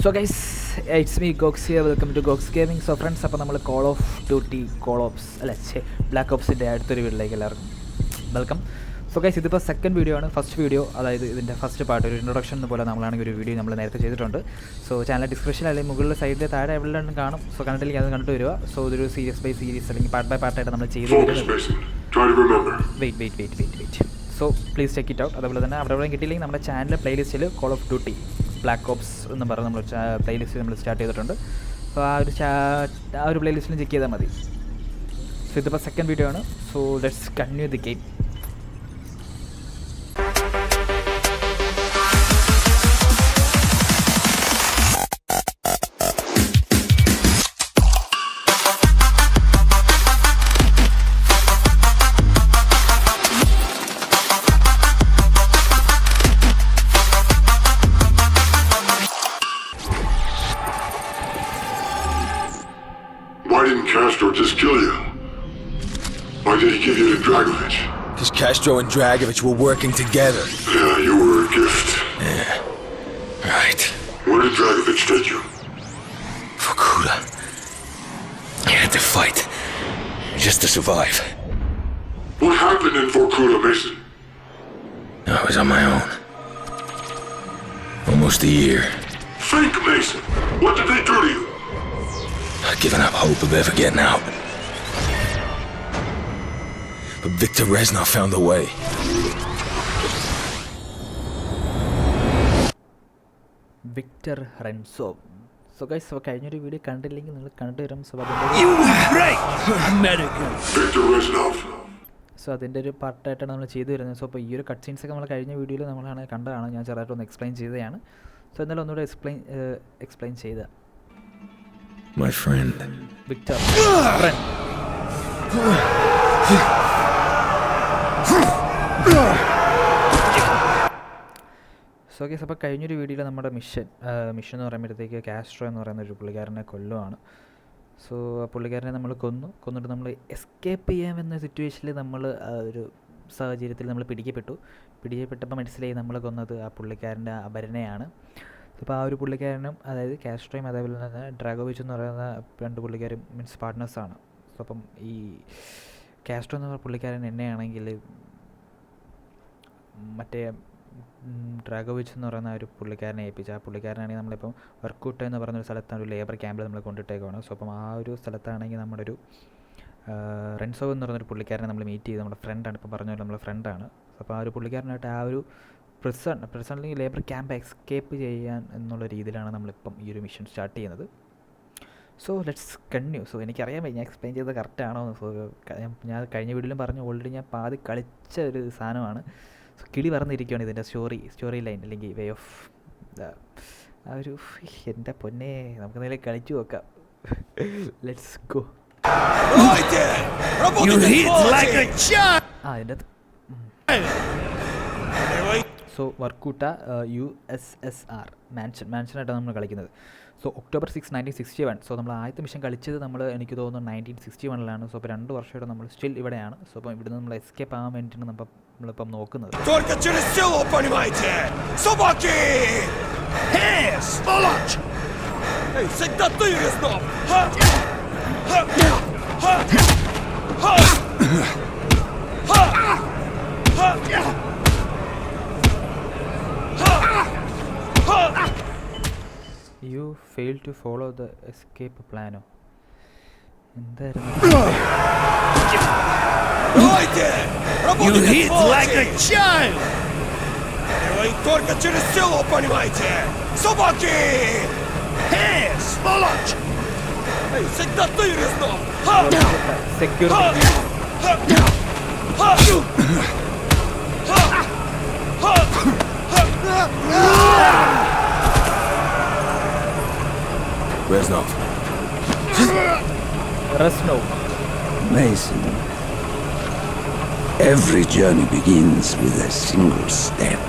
So guys it's me Goks here, welcome to Goks gaming. So friends, അപ്പോൾ നമ്മൾ Call of Duty Black ഓപ്സിൻ്റെ അടുത്തൊരു വീഡിയോയിലേക്ക് എല്ലാവർക്കും വെൽക്കം. സോ ഗൈസ്, ഇതിപ്പോൾ സെക്കൻഡ് വീഡിയോ ആണ്. ഫസ്റ്റ് വീഡിയോ, അതായത് ഇതിൻ്റെ ഫസ്റ്റ് പാർട്ട്, ഒരു ഇൻട്രൊഡക്ഷൻ പോലെ നമ്മളാണെങ്കിൽ ഒരു വീഡിയോ നമ്മൾ നേരത്തെ ചെയ്തിട്ടുണ്ട്. സോ ചാനൽ ഡിസ്ക്രിപ്ഷൻ അല്ലെങ്കിൽ മുകളിൽ സൈഡിൽ താഴെ എവിടെയും കാണും. സോ കണ്ടിട്ടില്ലെങ്കിൽ അത് കണ്ടു വരിക. സോ ഇതൊരു സീരീസ് ബൈ സീരീസ് അല്ലെങ്കിൽ പാർട്ട് ബൈ പാർട്ടായിട്ട് നമ്മൾ ചെയ്ത് wait. So please check it out. അതുപോലെ തന്നെ അവിടെ എവിടെയും കിട്ടിയില്ലെങ്കിൽ നമ്മുടെ ചാനൽ പ്ലേലിസ്റ്റിൽ Call of Duty Black Ops എന്ന് പറഞ്ഞ് നമ്മൾ പ്ലേലിസ്റ്റ് നമ്മൾ സ്റ്റാർട്ട് ചെയ്തിട്ടുണ്ട്. അപ്പോൾ ആ ഒരു പ്ലേലിസ്റ്റിലും ചെക്ക് ചെയ്താൽ മതി. സോ ഇതിപ്പോൾ സെക്കൻഡ് വീഡിയോ ആണ്. So let's continue the game. Why didn't Castro just kill you? Why did he give you to Dragovich? Because Castro and Dragovich were working together. Yeah, you were a gift. Yeah. Right. Where did Dragovich take you? Vorkuta. I had to fight. Just to survive. What happened in Vorkuta, Mason? I was on my own. Almost a year. Fake Mason! What did they do to you? I'd given up hope of ever getting out. But Viktor Reznov found a way. Viktor റെൻസോവ്. So guys, അപ്പോൾ കഴിഞ്ഞൊരു video കണ്ടില്ലെങ്കിൽ നിങ്ങൾ കണ്ടുവരും. Viktor Reznov. So അതിൻ്റെ ഒരു പാർട്ടായിട്ടാണ് നമ്മൾ ചെയ്തു വരുന്നത്. സോ അപ്പോൾ ഈ ഒരു കട്ട് സീൻസൊക്കെ നമ്മൾ കഴിഞ്ഞ വീഡിയോയിൽ നമ്മളാണ് കണ്ടതാണ്. ഞാൻ ചെറുതായിട്ടൊന്ന് എക്സ്പ്ലെയിൻ ചെയ്തതാണ്. സോ എന്നാലും ഒന്നുകൂടെ എക്സ്പ്ലെയിൻ ചെയ്ത My friend. Victor so guys, അപ്പോൾ കഴിഞ്ഞൊരു വീഡിയോയിൽ നമ്മുടെ മിഷൻ എന്ന് പറയുമ്പോഴത്തേക്ക് കാസ്ട്രോ എന്ന് പറയുന്ന ഒരു പുള്ളിക്കാരനെ കൊല്ലുവാണ്. സോ ആ പുള്ളിക്കാരനെ നമ്മൾ കൊന്നിട്ട് നമ്മൾ എസ്കേപ്പ് ചെയ്യാമെന്ന സിറ്റുവേഷനിൽ നമ്മൾ ഒരു സാഹചര്യത്തിൽ നമ്മൾ പിടിക്കപ്പെട്ടപ്പോൾ മനസ്സിലായി നമ്മൾ കൊന്നത് ആ പുള്ളിക്കാരൻ്റെ അപരനെയാണ്. അപ്പോൾ ആ ഒരു പുള്ളിക്കാരനും, അതായത് കാസ്ട്രോയും അതേപോലെ തന്നെ ഡ്രാഗോവിച്ച് എന്ന് പറയുന്ന രണ്ട് പുള്ളിക്കാരും മീൻസ് പാർട്ട്നേഴ്സാണ്. സോ അപ്പം ഈ കാസ്ട്രോ എന്ന് പറയുന്ന പുള്ളിക്കാരൻ എന്നെയാണെങ്കിൽ മറ്റേ ഡ്രാഗോവിച്ച് എന്ന് പറയുന്ന ഒരു പുള്ളിക്കാരനെ ഏൽപ്പിച്ചു. ആ പുള്ളിക്കാരനാണെങ്കിൽ നമ്മളിപ്പം വർക്കൂട്ട എന്ന് പറയുന്നൊരു സ്ഥലത്താണ്, ഒരു ലേബർ ക്യാമ്പിൽ നമ്മൾ കൊണ്ടിട്ടേക്കാണ്. സോ അപ്പം ആ ഒരു സ്ഥലത്താണെങ്കിൽ നമ്മുടെ ഒരു റെൻസോവ് എന്ന് പറയുന്നൊരു പുള്ളിക്കാരനെ നമ്മൾ മീറ്റ് ചെയ്ത്, നമ്മുടെ ഫ്രണ്ടാണ്, ഇപ്പം പറഞ്ഞ പോലെ നമ്മുടെ ഫ്രണ്ടാണ്. അപ്പോൾ ആ ഒരു പുള്ളിക്കാരനായിട്ട് ആ ഒരു പ്രസൻ്റ് ലേബർ ക്യാമ്പ് എസ്കേപ്പ് ചെയ്യാൻ എന്നുള്ള രീതിയിലാണ് നമ്മളിപ്പം ഈ ഒരു മിഷൻ സ്റ്റാർട്ട് ചെയ്യുന്നത്. So let's continue. സോ എനിക്കറിയാൻ ഞാൻ എക്സ്പ്ലെയിൻ ചെയ്തത് കറക്റ്റാണോ. സോ ഞാൻ കഴിഞ്ഞ വീഡിയോയിലും പറഞ്ഞു, ഓൾറെഡി ഞാൻ പാതി കളിച്ച ഒരു സാധനമാണ്. സോ കിളി പറഞ്ഞിരിക്കുകയാണ് ഇതിൻ്റെ സ്റ്റോറി ലൈൻ അല്ലെങ്കിൽ വേ ഓഫ് ആ ഒരു എൻ്റെ പൊന്നെ, നമുക്ക് എന്തെങ്കിലും കളിച്ചു നോക്കാം. Let's go. അതിൻ്റെ സോ വർക്കൂട്ട USSR മാൻഷനായിട്ടാണ് നമ്മൾ കളിക്കുന്നത്. So October 6, 1961. സോ നമ്മൾ ആദ്യത്തെ മിഷൻ കളിച്ചത് എനിക്ക് തോന്നുന്നു 1961 സോ അപ്പോൾ 2 വർഷമായിട്ട് നമ്മൾ സ്റ്റിൽ ഇവിടെയാണ്. സോ അപ്പം ഇവിടുന്ന് നമ്മൾ എസ്കേപ്പ് ആകാൻ വേണ്ടിയിട്ടാണ് നമ്മളിപ്പം നോക്കുന്നത്. You failed to follow the escape plan. എന്തായിരുന്നു? You hit like a child! Только через силу, понимаете? Собаки! Эй, сволочь! Эй, всегда ты, Резнов! Security. Reznov. Mason, every journey begins with a single step.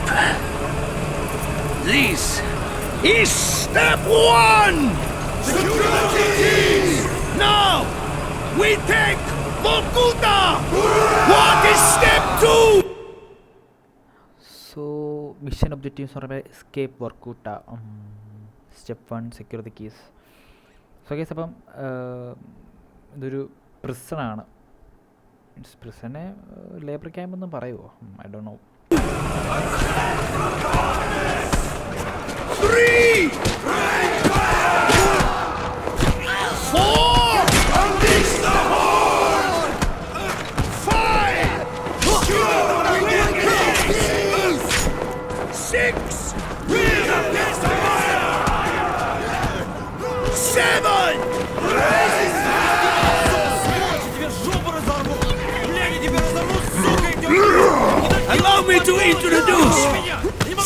This is step 1! Security! Now, we take Vorkuta! What is step 2? So mission objectives എന്ന് പറയുമ്പോൾ escape Vorkuta. Step 1 secure the keys. So കേസ് അപ്പം ഇതൊരു പ്രിസണാണ്. പ്രിസനെ labour camp ഒന്നും പറയുമോ? I don't know. 3, 4, unleash the horde! 5, 6, 7. Allow me to introduce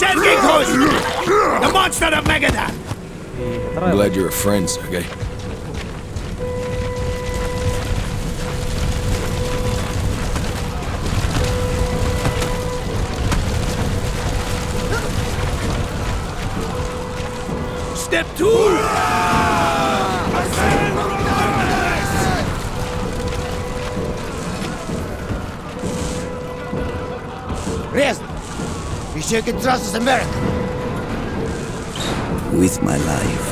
Sergei Kozin, the monster of Megadon. I'm glad you're a friend, Sergey. Step 2. Rezn, we sure can trust this American. With my life.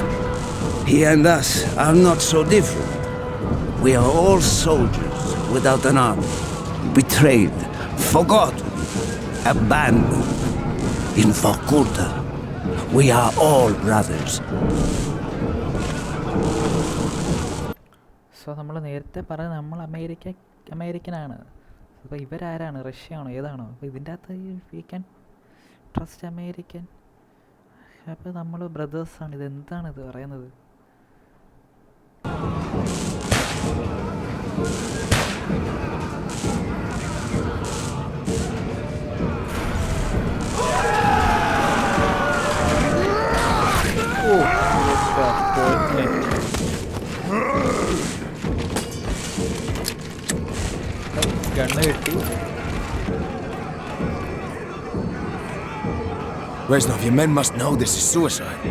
He and us are not so different. We are all soldiers without an army. Betrayed, forgotten, abandoned. In Vorkuta, we are all brothers. So നമ്മൾ നേരത്തെ പറഞ്ഞത് നമ്മൾ അമേരിക്കനാണ്. അപ്പോൾ ഇവരാരാണ്? റഷ്യയാണോ? ഏതാണോ? അപ്പോൾ ഇതിൻ്റെ അകത്ത് we can trust American. അപ്പോൾ നമ്മൾ ബ്രദേഴ്സാണ്. ഇതെന്താണിത് പറയുന്നത്? ഗണ്ണ് കിട്ടി. Reznov, your men must know this is suicide.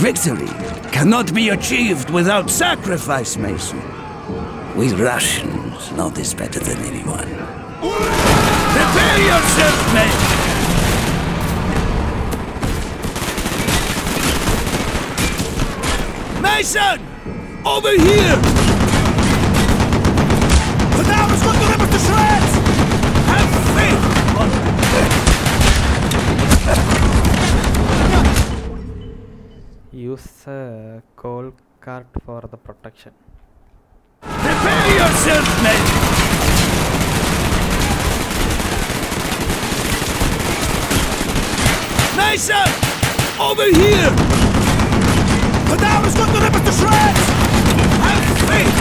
Victory cannot be achieved without sacrifice, Mason. We Russians know this better than anyone. Prepare yourself, men! Mason! Over here! The town is going to rip us to shreds! Have faith! Use call cart for the protection. Prepare yourself, men! Mason! Over here! The town is going to rip us to shreds! Have faith!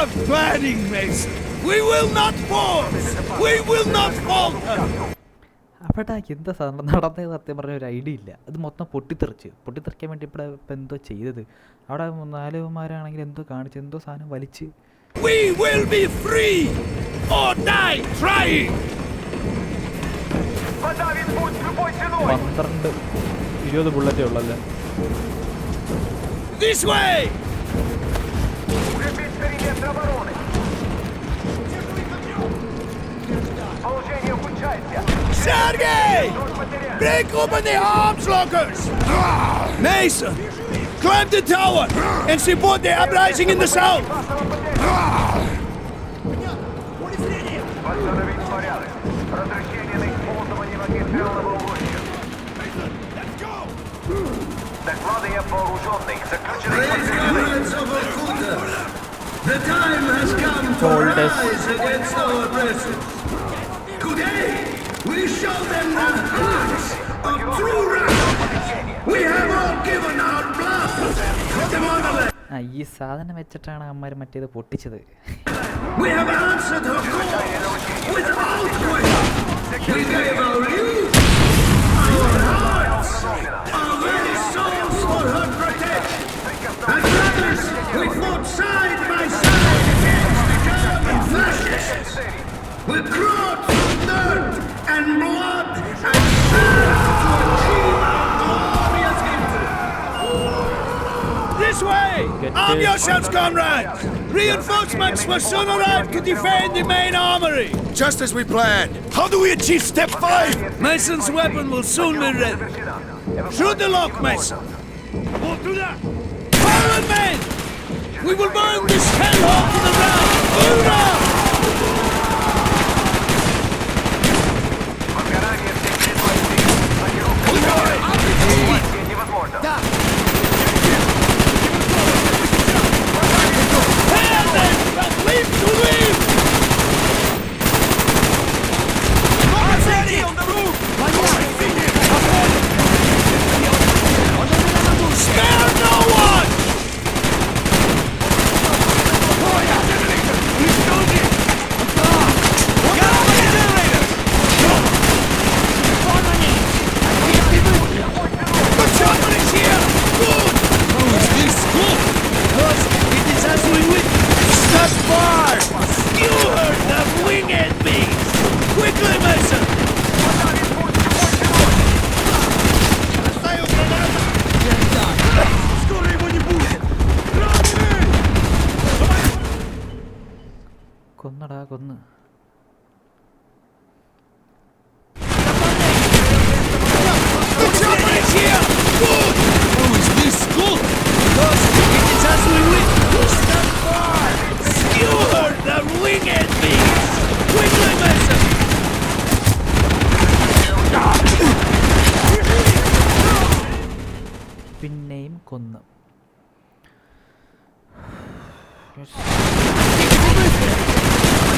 of planning, Mason. We will not pause. We will not falter. അവിടെ എന്താ നടന്നത് സത്യം പറഞ്ഞ ഒരു idea ഇല്ല. അത് മൊത്തം പൊട്ടിത്തെറിക്കാൻ വേണ്ടി ഇവിടെ ഇപ്പം എന്തോ ചെയ്തത്. അവിടെ നാലുമാരാണെങ്കിൽ എന്തോ കാണിച്ച് എന്തോ സാധനം വലിച്ച്. We will be free or die trying. 12-20 ബുള്ളറ്റേ ഉള്ളല്ലേ. This way. Break open the arms lockers! Mason, climb the tower and support the uprising in the south! The time has come to rise against our oppressors. Today, we show them the hearts of true wrath. We have all given our blood for the motherland. ഈ സാധനം വെച്ചിട്ടാണ് അമ്മമാർ മറ്റേത് പൊട്ടിച്ചത്. We have answered her call without question. We gave our youth, our hearts, our very souls for her protection. As brothers, we fought side by side against the German fascists. We crawled through dirt and blood and sand to achieve our glorious victory. This way! Arm yourselves, comrades! Reinforcements will soon arrive to defend the main armory! Just as we planned. How do we achieve step 5? Mason's weapon will soon be ready. Shoot the lock, Mason! We'll do that! Forward, men! We will burn this hellhole to the ground! Hoorah! Leave to leave! Spare no one! The chopper is here! Good! How is this good? Because it is as we witnessed. Step 5! You heard the winged beast! Quickly, Mason! കൊന്നടാ കൊന്ന്. The chopper is here! Good! How is this good? Because it is as we witnessed. Step 5! You heard the winged beast! Quickly, Mason! പിന്നെയും കൊന്ന്.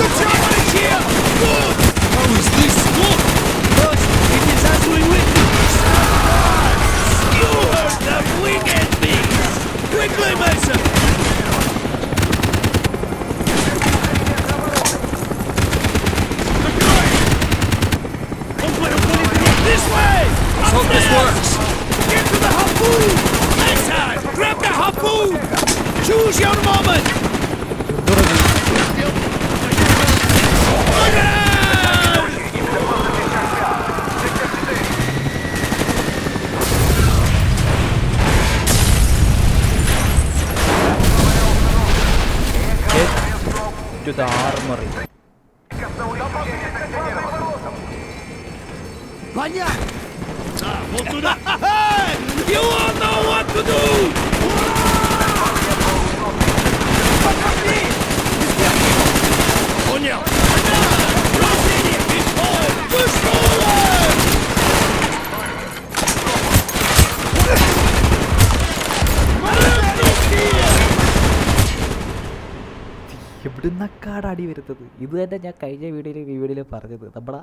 The chopper is here! Good! How is this good? Because it is as we witnessed. You heard the winged beast! Quickly, Mason! This way! Let's hope this works. Get to the harpoon! Mason! Grab the harpoon! Choose your moment! Look out! To the armory. Hey! You all know what to do! Понял! Push forward! എവിടുന്നക്കാട് അടി വരുന്നത്? ഇത് തന്നെ ഞാൻ കഴിഞ്ഞ വീഡിയോയിൽ പറഞ്ഞത്. നമ്മുടെ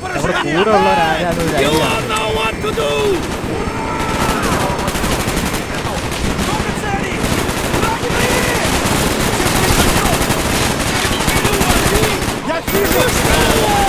കൂടെ ഉള്ളവരാരും ഒരു You idea. all know what to do! Push forward!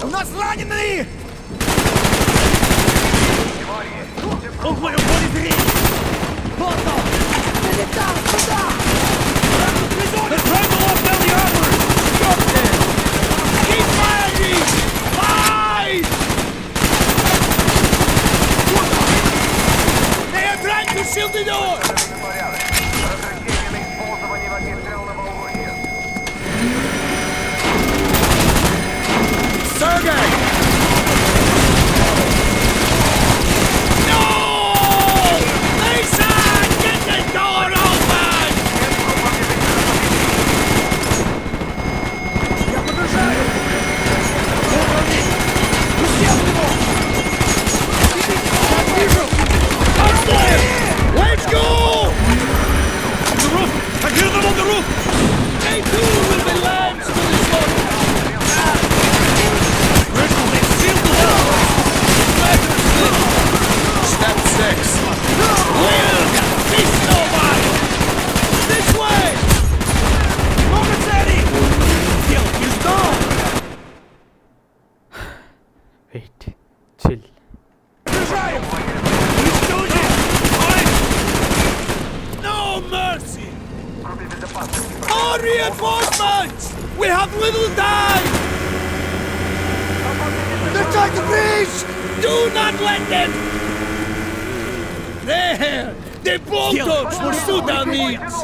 У нас раненые! Он понял, wait chill. No mercy! More reinforcements! We have little time! They're trying to breach! Do not let them! There! They blowtorch what Sudan needs!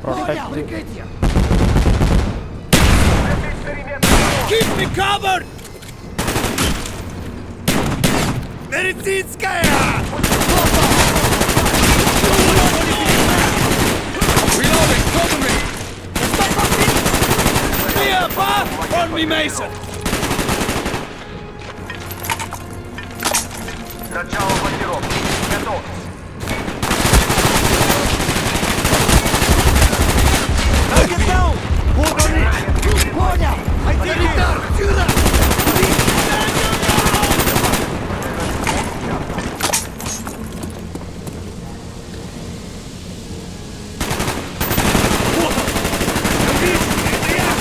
Protect. Keep me covered! Medicинская! Reloading! Cover me! Clear path on me, Mason! Начало блокировки. Готов. Get down! Hold on it! Понял! Санитар, сюда!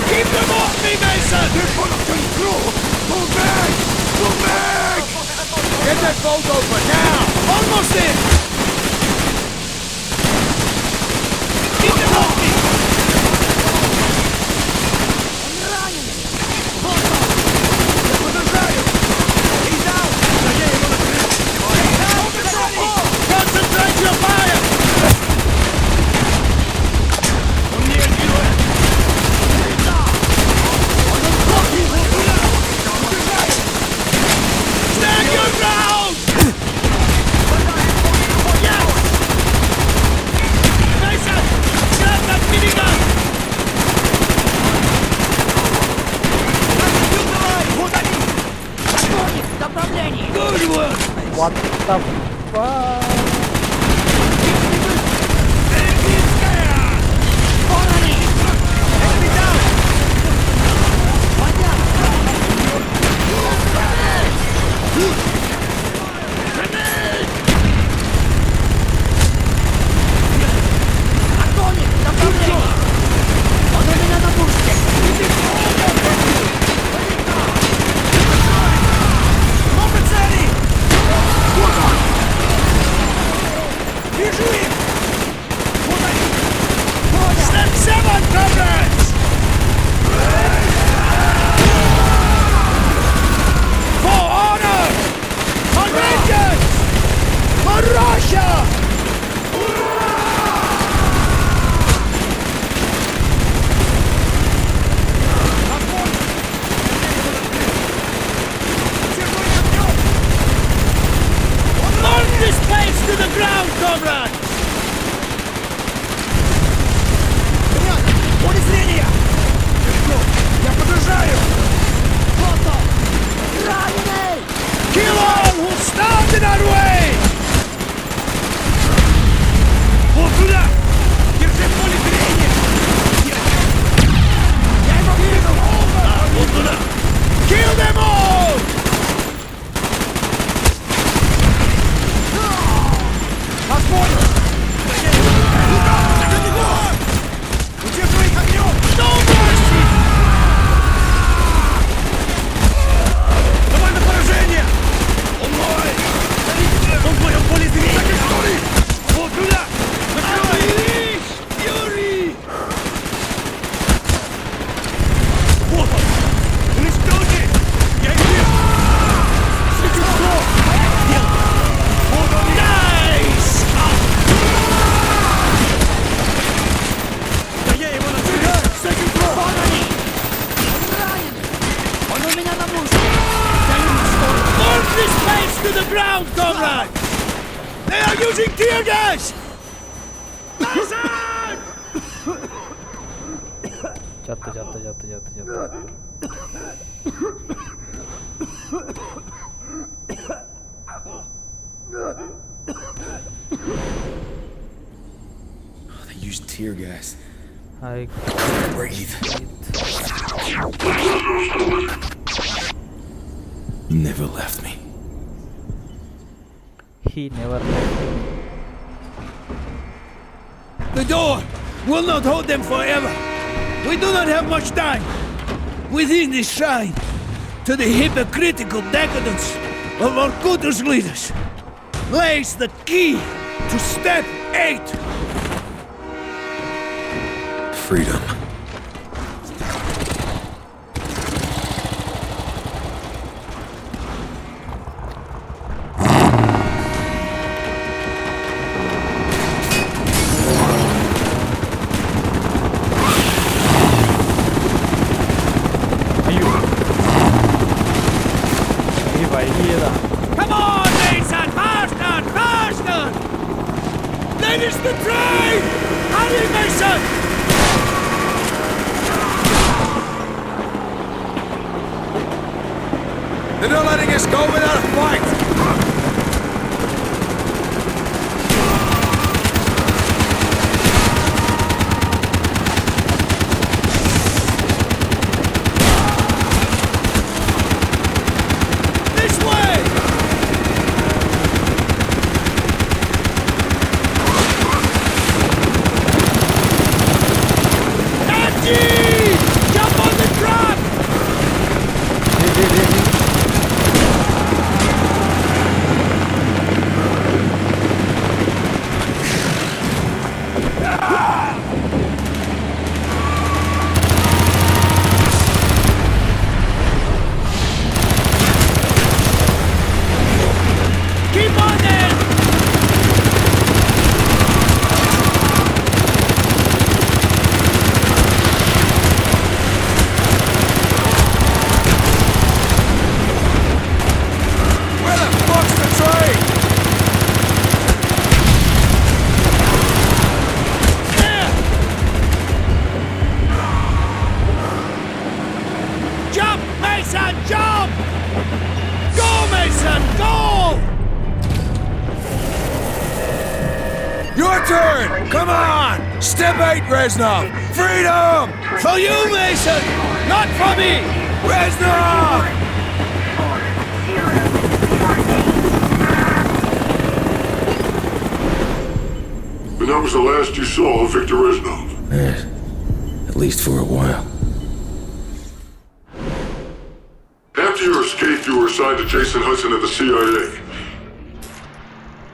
Keep them off me, Mason! Move back! Move back! Get that bolt open now! Almost in! Keep them off me! Concentrate your fire! Stand your ground! Yes! Mason! Grab that minigun! Good work! What the fuck? Step 7, comrades! For honor! For vengeance! For Russia! Burn this place to the ground, comrades! Поле зрения! Я подражаю! Раненый! Kill all who stand in our way! Вот туда! Держи поле зрения! Я его вижу! Вот туда! Kill them all! Нас понял! Удерживай их огнем! No mercy! Давай на поражение! Он мой! Он понял поле зрения! Вот туда! Unleash fury! Вот он! Уничтожи! Я их вижу! Существо! Вот он! Nice! Да я его настигаю! Существо! Вот они! Он ранен! Он у меня на мушке! Я не уничтожу! Burn this place to the ground, comrades! They are using tear gas! Mason! ചത്ത് ചത്ത് ചത്ത് ചത്ത് ചത്ത്. They used tear gas. I Breathe. You never left me. he never left. The door will not hold them forever. We do not have much time. Within this shrine, to the hypocritical decadence of Vorkuter's leaders lays the key to step 8. Freedom. അയ്യോ ഈ വൈകിയതാ. Come on, Mason! Faster! Faster! That is the train! Hurry, Mason! They're not letting us go without a fight! This way! Angie! Jump on the truck! Keep on there! Where the fuck's the train? There! Jump, Mason, jump! Go, Mason, go! Your turn! Come on! Step 8, Reznov! Freedom! For you, Mason, not for me! Reznov! And that was the last you saw of Victor Reznov. Yes. At least for a while. After your escape, you were assigned to Jason Hudson at the CIA.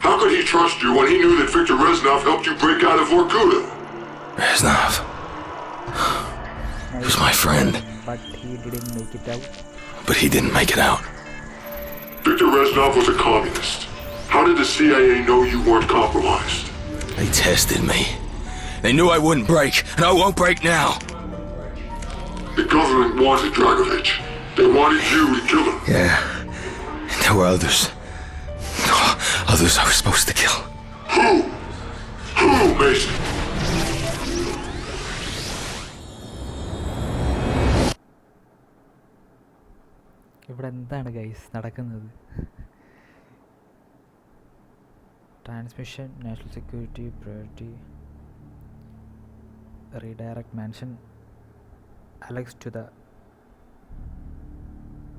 How could he trust you when he knew that Victor Reznov helped you break out of Vorkuta? Reznov. He was my friend, But he didn't make it out. but he didn't make it out. Victor Reznov was a communist. How did the CIA know you weren't compromised? They tested me. They knew I wouldn't break, and I won't break now. The government wanted Dragovich. They wanted you to kill him. Yeah. And there were others. Others I was supposed to kill. Who? Who, Mason? ഇവിടെ എന്താണ് guys നടക്കുന്നത്? Transmission, national security, priority, redirect mansion Alex to the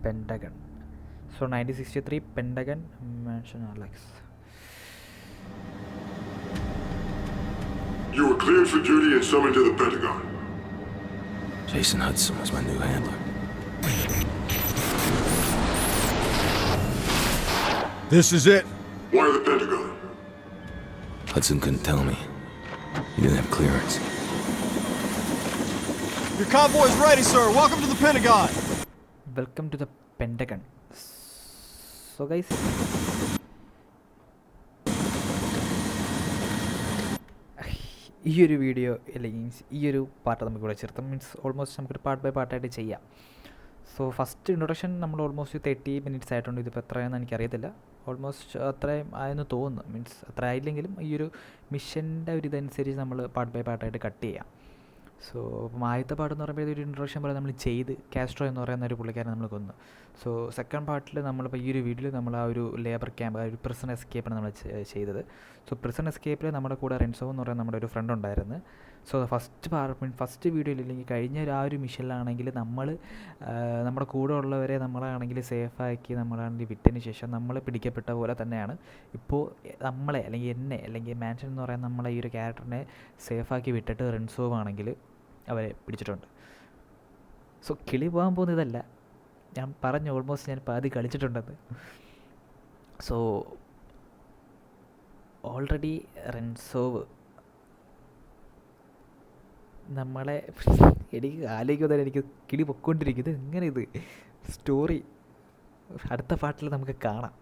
Pentagon. So 1963 Pentagon Mansion Alex. You were cleared for duty and summoned to the Pentagon. Jason Hudson was my new handler. This is it. Why the Pentagon? Hudson couldn't tell me. He didn't have clearance. Your convoy is ready, sir. Welcome to the Pentagon. Welcome to the Pentagon. So guys, ഈ ഒരു video അല്ലെങ്കിൽ ഈ ഒരു part നമുക്ക് ഇവിടെ ചേർത്താം. Means almost നമുക്കൊരു part by പാർട്ടായിട്ട് ചെയ്യാം. സോ ഫസ്റ്റ് ഇൻട്രൊഡക്ഷൻ നമ്മൾ ഓൾമോസ്റ്റ് 30 minutes ആയിട്ടുണ്ട്. ഇതിപ്പോൾ എത്രയാണെന്ന് എനിക്കറിയത്തില്ല. ഓൾമോസ്റ്റ് അത്രയും ആയെന്ന് തോന്നുന്നു. മീൻസ് അത്ര ആയില്ലെങ്കിലും ഈ ഒരു മിഷൻ്റെ ഒരു ഇതനുസരിച്ച് നമ്മൾ പാർട്ട് ബൈ പാർട്ടായിട്ട് കട്ട് ചെയ്യാം. സോ അപ്പം ആദ്യത്തെ പാട്ടെന്ന് പറയുമ്പോൾ ഒരു ഇൻട്രൊഡക്ഷൻ പോലെ നമ്മൾ ചെയ്ത് കാസ്ട്രോ എന്ന് പറയുന്ന ഒരു പുള്ളിക്കാരനെ നമ്മൾ കൊന്നു. സോ സെക്കൻഡ് പാർട്ടിൽ നമ്മളിപ്പോൾ ഈ ഒരു വീഡിയോയിൽ നമ്മൾ ആ ഒരു ലേബർ ക്യാമ്പ്, ആ ഒരു പ്രിസൺ എസ്കേപ്പാണ് നമ്മൾ ചെയ്തത്. സോ പ്രിസൺ എസ്കേപ്പിൽ നമ്മുടെ കൂടെ റെൻസോ എന്ന് പറയുന്ന നമ്മുടെ ഒരു ഫ്രണ്ട് ഉണ്ടായിരുന്നു. സോ ഫസ്റ്റ് വീഡിയോയിൽ ഇല്ലെങ്കിൽ കഴിഞ്ഞ ആ ഒരു മിഷനിലാണെങ്കിൽ നമ്മൾ നമ്മുടെ കൂടെ ഉള്ളവരെ നമ്മളാണെങ്കിൽ സേഫാക്കി നമ്മളാണെങ്കിൽ വിട്ടതിന് ശേഷം നമ്മൾ പിടിക്കപ്പെട്ട പോലെ തന്നെയാണ് ഇപ്പോൾ നമ്മളെ അല്ലെങ്കിൽ എന്നെ അല്ലെങ്കിൽ മാൻഷൻ എന്ന് പറയുന്ന നമ്മളെ ഈ ഒരു ക്യാരക്ടറിനെ സേഫാക്കി വിട്ടിട്ട് റെൻസോ ആണെങ്കിൽ അവരെ പിടിച്ചിട്ടുണ്ട്. സോ കിളി പോകാൻ പോകുന്നതല്ല, ഞാൻ പറഞ്ഞു ഓൾമോസ്റ്റ് ഞാൻ പാതി കളിച്ചിട്ടുണ്ടെന്ന്. സോ ഓൾറെഡി റെൻസോവ് നമ്മളെ എനിക്ക് ആലോചിക്കുമ്പോൾ തന്നെ എനിക്ക് കിളി പൊയ്ക്കൊണ്ടിരിക്കും. ഇത് എങ്ങനെ ഇത് സ്റ്റോറി അടുത്ത പാർട്ടിൽ നമുക്ക് കാണാം.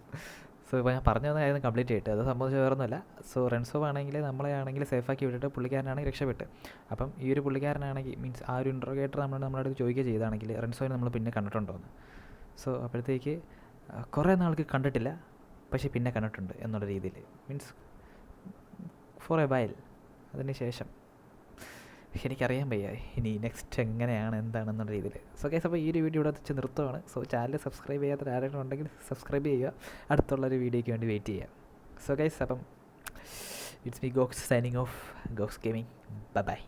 സോ ഇപ്പോൾ ഞാൻ പറഞ്ഞു തന്ന കാര്യം കംപ്ലീറ്റ് ചെയ്തിട്ട് അത് സംബന്ധിച്ച് വേറൊന്നുമല്ല. സോ റെൻസോവ് ആണെങ്കിൽ നമ്മളെ ആണെങ്കിൽ സേഫാക്കി വിട്ടിട്ട് പുള്ളിക്കാരനാണെങ്കിൽ രക്ഷപ്പെട്ട്. അപ്പം ഈ ഒരു പുള്ളിക്കാരനാണെങ്കിൽ മീൻസ് ആ ഒരു ഇൻട്രോഗേറ്റർ നമ്മുടെ അടുത്ത് ചോദിക്കുക ചെയ്താണെങ്കിൽ റെൻസോവിനെ നമ്മൾ പിന്നെ കണ്ടിട്ടുണ്ടോയെന്ന്. സോ അപ്പോഴത്തേക്ക് കുറേ നാൾക്ക് കണ്ടിട്ടില്ല, പക്ഷേ പിന്നെ കണ്ടിട്ടുണ്ട് എന്നുള്ള രീതിയിൽ, മീൻസ് ഫോർ എ വൈൽ. അതിന് ശേഷം എനിക്കറിയാൻ വയ്യ ഇനി നെക്സ്റ്റ് എങ്ങനെയാണ് എന്താണെന്നുള്ള രീതിയിൽ. സോ ഗൈസ്, അപ്പോൾ ഈ ഒരു വീഡിയോ ഇവിടെ വെച്ച് നിർത്തുവാണ്. സോ ചാനൽ സബ്സ്ക്രൈബ് ചെയ്യാത്ത ആരെങ്കിലും ഉണ്ടെങ്കിൽ സബ്സ്ക്രൈബ് ചെയ്യുക, അടുത്തുള്ളൊരു വീഡിയോയ്ക്ക് വേണ്ടി വെയിറ്റ് ചെയ്യുക. സോ ഗൈസ്, അപ്പം it's me Goks signing off, Goks gaming. Bye bye.